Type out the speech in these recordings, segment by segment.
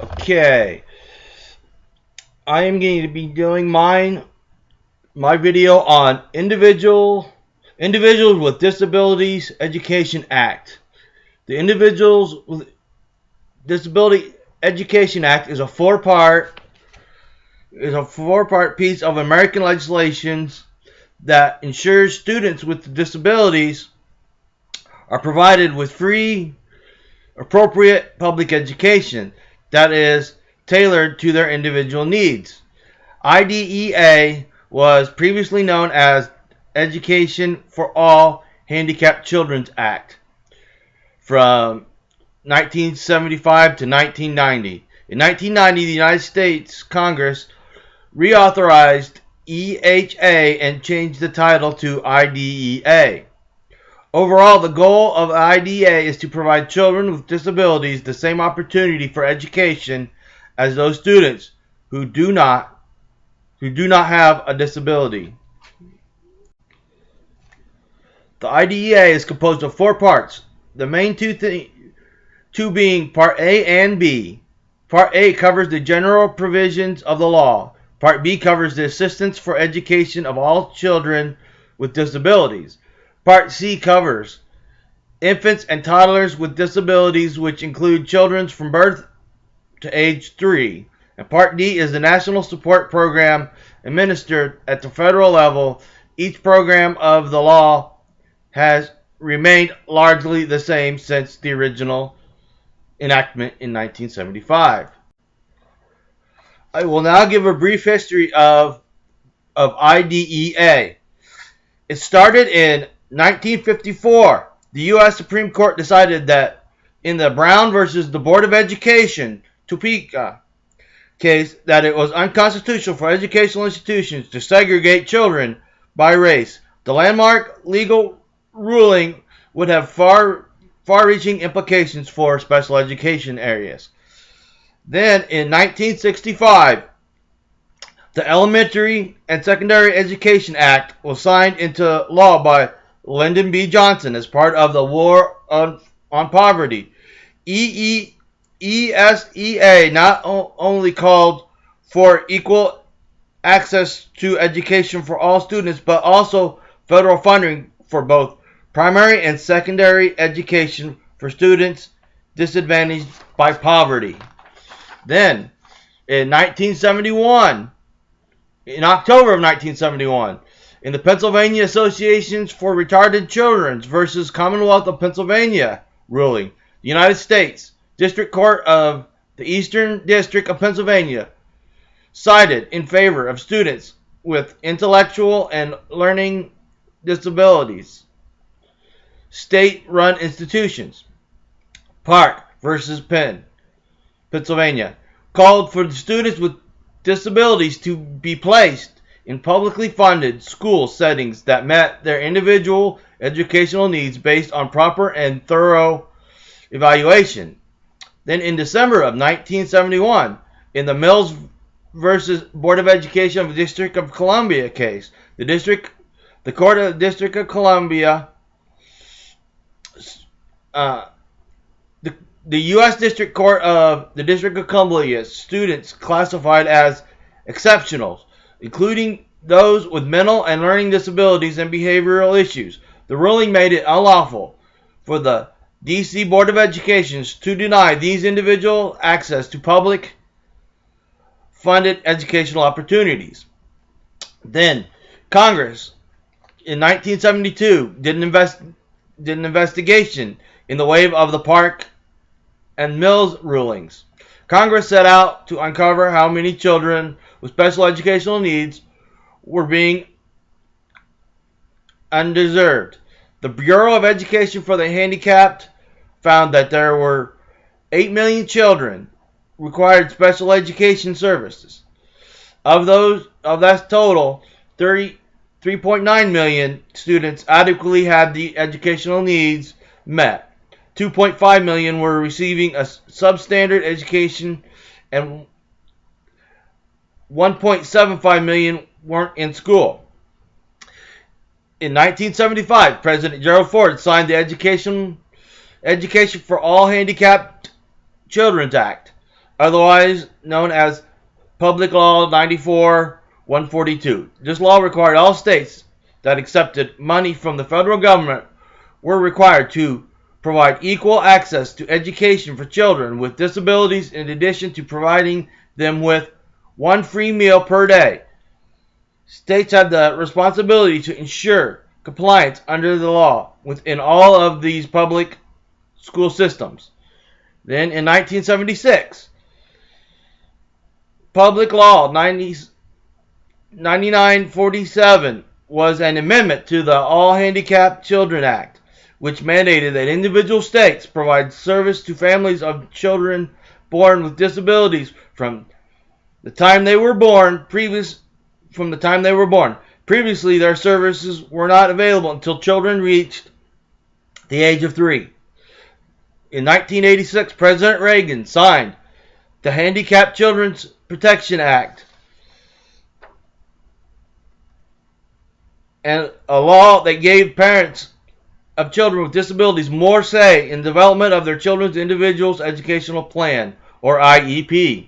Okay, I am going to be doing my video on Individuals with Disabilities Education Act. The Individuals with Disability Education Act is a four-part piece of American legislation that ensures students with disabilities are provided with free, appropriate public education that is tailored to their individual needs. IDEA was previously known as Education for All Handicapped Children's Act from 1975 to 1990. In 1990, the United States Congress reauthorized EHA and changed the title to IDEA. Overall, the goal of IDEA is to provide children with disabilities the same opportunity for education as those students who do not have a disability. The IDEA is composed of four parts, the main two being Part A and B. Part A covers the general provisions of the law. Part B covers the assistance for education of all children with disabilities. Part C covers infants and toddlers with disabilities, which include children from birth to age 3. And Part D is the national support program administered at the federal level. Each program of the law has remained largely the same since the original enactment in 1975. I will now give a brief history of IDEA. It started in 1954. The U.S. Supreme Court decided that in the Brown versus the Board of Education, Topeka case, that it was unconstitutional for educational institutions to segregate children by race. The landmark legal ruling would have far-reaching implications for special education areas. Then, in 1965, the Elementary and Secondary Education Act was signed into law by Lyndon B. Johnson as part of the War on Poverty. ESEA not only called for equal access to education for all students, but also federal funding for both primary and secondary education for students disadvantaged by poverty. Then, in October of 1971, in the Pennsylvania Associations for Retarded Children versus Commonwealth of Pennsylvania ruling, the United States District Court of the Eastern District of Pennsylvania sided in favor of students with intellectual and learning disabilities. State-run institutions. Park versus Penn, Pennsylvania, called for the students with disabilities to be placed in publicly funded school settings that met their individual educational needs based on proper and thorough evaluation. Then in December of 1971, in the Mills versus Board of Education of the District of Columbia case, the Court of the District of Columbia, the U.S. District Court of the District of Columbia, students classified as exceptionals, including those with mental and learning disabilities and behavioral issues. The ruling made it unlawful for the D.C. Board of Education to deny these individuals access to public funded educational opportunities. Then, Congress in 1972 did an investigation in the wake of the Park and Mills rulings. Congress set out to uncover how many children with special educational needs were being undeserved. The Bureau of Education for the Handicapped found that there were 8 million children required special education services. Of that total, 3.9 million students adequately had the educational needs met. 2.5 million were receiving a substandard education, and 1.75 million weren't in school. In 1975, President Gerald Ford signed the Education for All Handicapped Children's Act. otherwise known as Public Law 94-142. This law required all states that accepted money from the federal government were required to provide equal access to education for children with disabilities, in addition to providing them with one free meal per day. States had the responsibility to ensure compliance under the law within all of these public school systems. Then in 1976, Public Law 9947 was an amendment to the All Handicapped Children Act, which mandated that individual states provide service to families of children born with disabilities from the time they were born. Previously, their services were not available until children reached the age of 3. In 1986, President Reagan signed the Handicapped Children's Protection Act, and a law that gave parents of children with disabilities more say in development of their children's individual educational plan, or IEP.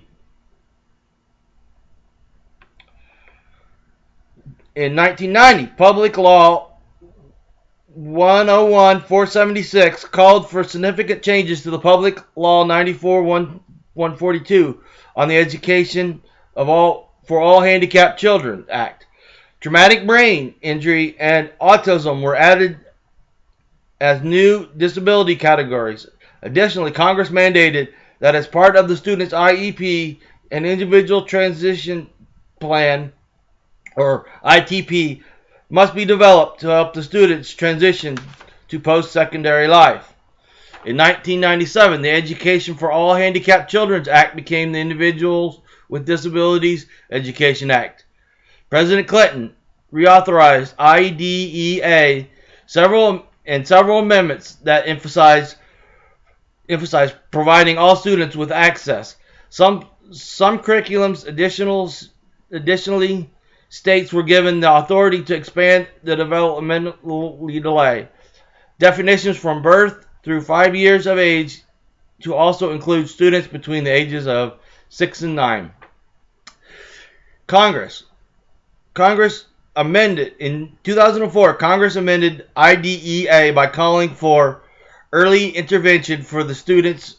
In 1990, Public Law 101-476 called for significant changes to the Public Law 94-142 on the Education for All Handicapped Children Act. Traumatic brain injury and autism were added as new disability categories. Additionally, Congress mandated that as part of the student's IEP, an individual transition plan, or ITP, must be developed to help the students transition to post-secondary life. In 1997, the Education for All Handicapped Children Act became the Individuals with Disabilities Education Act. President Clinton reauthorized IDEA, several amendments that emphasize providing all students with access. Some curriculums additionally, states were given the authority to expand the developmental delay definitions from birth through 5 years of age to also include students between the ages of 6 and 9. Congress amended in 2004. Congress amended IDEA by calling for early intervention for the students,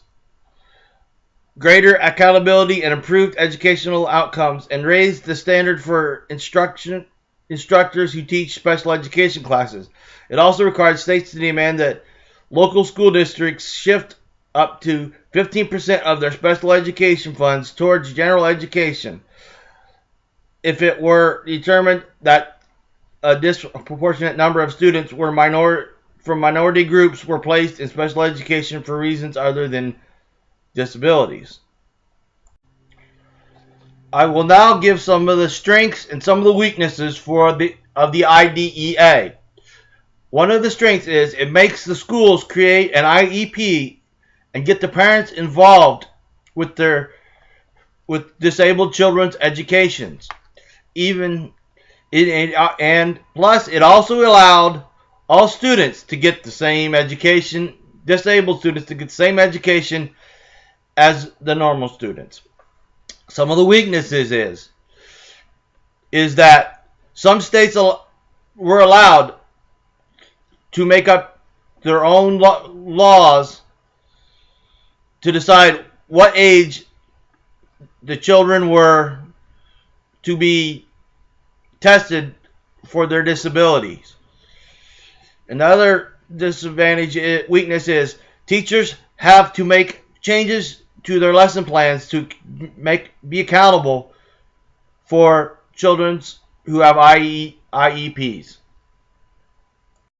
greater accountability and improved educational outcomes, and raised the standard for instructors who teach special education classes. It also required states to demand that local school districts shift up to 15% of their special education funds towards general education if it were determined that a disproportionate number of students from minority groups were placed in special education for reasons other than disabilities. I will now give some of the strengths and some of the weaknesses of the IDEA. One of the strengths is it makes the schools create an IEP and get the parents involved with disabled children's educations. And plus, it also allowed all students to get the same education, disabled students to get the same education as the normal students. Some of the weaknesses is that some states were allowed to make up their own laws to decide what age the children were to be tested for their disabilities. Another weakness is teachers have to make changes to their lesson plans to be accountable for children who have IEPs.